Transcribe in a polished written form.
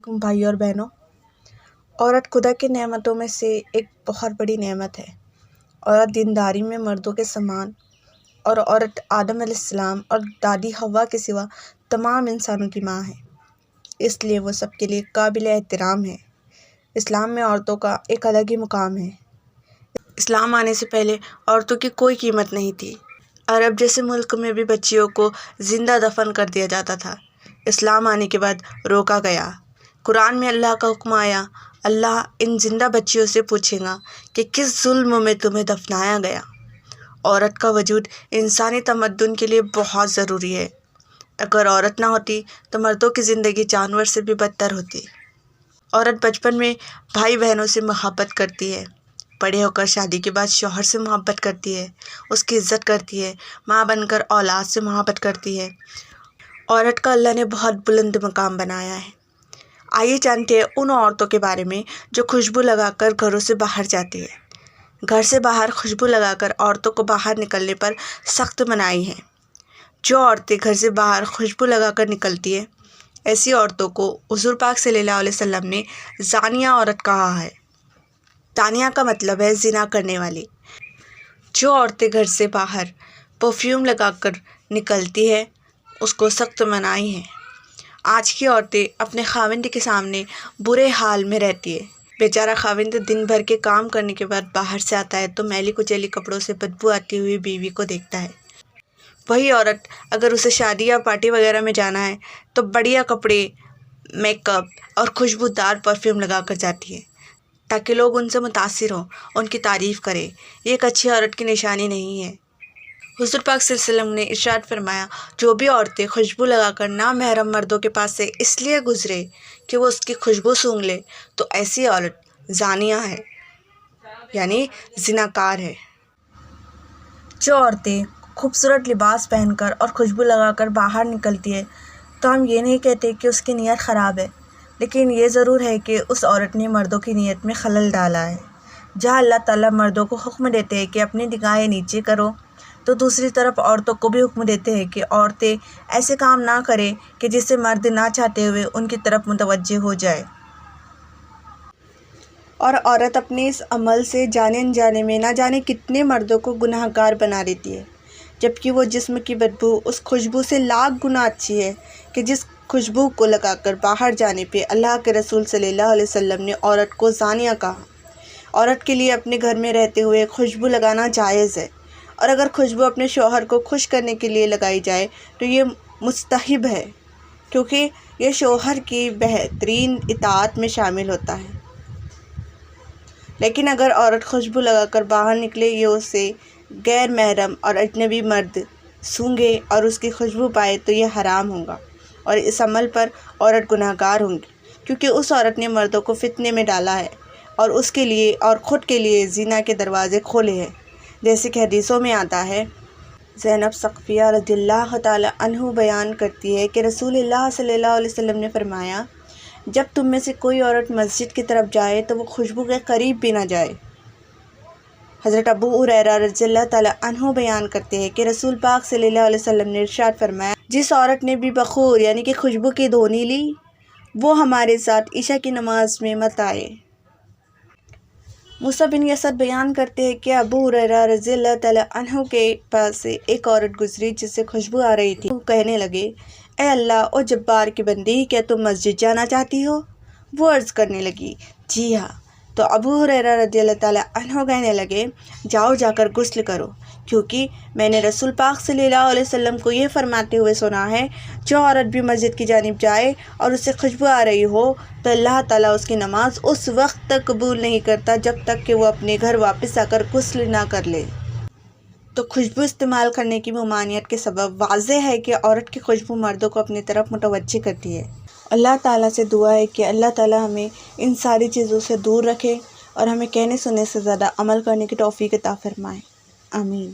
علیکم بھائی اور بہنوں۔ عورت خدا کی نعمتوں میں سے ایک بہت بڑی نعمت ہے۔ عورت دینداری میں مردوں کے سمان اور عورت آدم علیہ السلام اور دادی حوا کے سوا تمام انسانوں کی ماں ہے، اس لیے وہ سب کے لیے قابل احترام ہے۔ اسلام میں عورتوں کا ایک الگ ہی مقام ہے۔ اسلام آنے سے پہلے عورتوں کی کوئی قیمت نہیں تھی۔ عرب جیسے ملک میں بھی بچیوں کو زندہ دفن کر دیا جاتا تھا۔ اسلام آنے کے بعد روکا گیا۔ قرآن میں اللہ کا حکم آیا، اللہ ان زندہ بچیوں سے پوچھے گا کہ کس ظلم میں تمہیں دفنایا گیا۔ عورت کا وجود انسانی تمدن کے لیے بہت ضروری ہے۔ اگر عورت نہ ہوتی تو مردوں کی زندگی جانور سے بھی بدتر ہوتی۔ عورت بچپن میں بھائی بہنوں سے محبت کرتی ہے، بڑے ہو کر شادی کے بعد شوہر سے محبت کرتی ہے، اس کی عزت کرتی ہے، ماں بن کر اولاد سے محبت کرتی ہے۔ عورت کا اللہ نے بہت بلند مقام بنایا ہے۔ آئیے جانتے ہیں ان عورتوں کے بارے میں جو خوشبو لگا کر گھروں سے باہر جاتی ہے۔ گھر سے باہر خوشبو لگا کر عورتوں کو باہر نکلنے پر سخت منائی ہے۔ جو عورتیں گھر سے باہر خوشبو لگا کر نکلتی ہیں، ایسی عورتوں کو حضور پاک صلی اللہ علیہ وسلم نے زانیہ عورت کہا ہے۔ زانیہ کا مطلب ہے زنا کرنے والی۔ جو عورتیں گھر سے باہر پرفیوم لگا کر نکلتی ہے، اس کو سخت منائی ہے۔ آج کی عورتیں اپنے خاوند کے سامنے برے حال میں رہتی ہے۔ بیچارہ خاوند دن بھر کے کام کرنے کے بعد باہر سے آتا ہے تو میلی کچیلی کپڑوں سے بدبو آتی ہوئی بیوی کو دیکھتا ہے۔ وہی عورت اگر اسے شادی یا پارٹی وغیرہ میں جانا ہے تو بڑھیا کپڑے، میک اپ اور خوشبودار پرفیوم لگا کر جاتی ہے تاکہ لوگ ان سے متاثر ہوں، ان کی تعریف کریں۔ یہ ایک اچھی عورت کی نشانی نہیں ہے۔ حضور پاک صلی اللہ علیہ وسلم نے ارشاد فرمایا، جو بھی عورتیں خوشبو لگا کر نامحرم مردوں کے پاس سے اس لیے گزرے کہ وہ اس کی خوشبو سونگھ لے تو ایسی عورت زانیہ ہے، یعنی زناکار ہے۔ جو عورتیں خوبصورت لباس پہن کر اور خوشبو لگا کر باہر نکلتی ہے تو ہم یہ نہیں کہتے کہ اس کی نیت خراب ہے، لیکن یہ ضرور ہے کہ اس عورت نے مردوں کی نیت میں خلل ڈالا ہے۔ جہاں اللہ تعالیٰ مردوں کو حکم دیتے ہیں کہ اپنی نگاہیں نیچے کرو، تو دوسری طرف عورتوں کو بھی حکم دیتے ہیں کہ عورتیں ایسے کام نہ کریں کہ جس سے مرد نہ چاہتے ہوئے ان کی طرف متوجہ ہو جائے۔ اور عورت اپنے اس عمل سے جانے انجانے میں نہ جانے کتنے مردوں کو گناہ گار بنا دیتی ہے، جبکہ وہ جسم کی بدبو اس خوشبو سے لاکھ گنا اچھی ہے کہ جس خوشبو کو لگا کر باہر جانے پہ اللہ کے رسول صلی اللہ علیہ وسلم نے عورت کو زانیہ کہا۔ عورت کے لیے اپنے گھر میں رہتے ہوئے خوشبو لگانا جائز ہے، اور اگر خوشبو اپنے شوہر کو خوش کرنے کے لیے لگائی جائے تو یہ مستحب ہے، کیونکہ یہ شوہر کی بہترین اطاعت میں شامل ہوتا ہے۔ لیکن اگر عورت خوشبو لگا کر باہر نکلے، یہ اسے غیر محرم اور اجنبی مرد سونگھے اور اس کی خوشبو پائے تو یہ حرام ہوگا، اور اس عمل پر عورت گناہ گار ہوگی، کیونکہ اس عورت نے مردوں کو فتنے میں ڈالا ہے اور اس کے لیے اور خود کے لیے زنا کے دروازے کھولے ہیں، جیسے کہ حدیثوں میں آتا ہے۔ زینب ثقفیہ رضی اللہ تعالی عنہ بیان کرتی ہے کہ رسول اللہ صلی اللہ علیہ وسلم نے فرمایا، جب تم میں سے کوئی عورت مسجد کی طرف جائے تو وہ خوشبو کے قریب بھی نہ جائے۔ حضرت ابو ہریرہ رضی اللہ تعالی عنہ بیان کرتے ہیں کہ رسول پاک صلی اللہ علیہ وسلم نے ارشاد فرمایا، جس عورت نے بھی بخور یعنی کہ خوشبو کی دھونی لی، وہ ہمارے ساتھ عشاء کی نماز میں مت آئے۔ موسیٰ بن یسر بیان کرتے ہیں کہ ابو ہریرہ رضی اللہ تعالی عنہ کے پاس سے ایک عورت گزری جس سے خوشبو آ رہی تھی۔ وہ کہنے لگے، اے اللہ او جبار کی بندی، کیا تم مسجد جانا چاہتی ہو؟ وہ عرض کرنے لگی، جی ہاں۔ تو ابو ہریرہ رضی اللہ تعالی عنہ کہنے لگے، جاؤ جا کر غسل کرو، کیونکہ میں نے رسول پاک صلی اللہ علیہ وسلم کو یہ فرماتے ہوئے سنا ہے، جو عورت بھی مسجد کی جانب جائے اور اس سے خوشبو آ رہی ہو تو اللہ تعالیٰ اس کی نماز اس وقت تک قبول نہیں کرتا جب تک کہ وہ اپنے گھر واپس آ کر غسل نہ کر لے۔ تو خوشبو استعمال کرنے کی ممانعت کے سبب واضح ہے کہ عورت کی خوشبو مردوں کو اپنی طرف متوجہ کرتی ہے۔ اللہ تعالیٰ سے دعا ہے کہ اللہ تعالیٰ ہمیں ان ساری چیزوں سے دور رکھے اور ہمیں کہنے سننے سے زیادہ عمل کرنے کی توفیق عطا فرمائے۔ آمین۔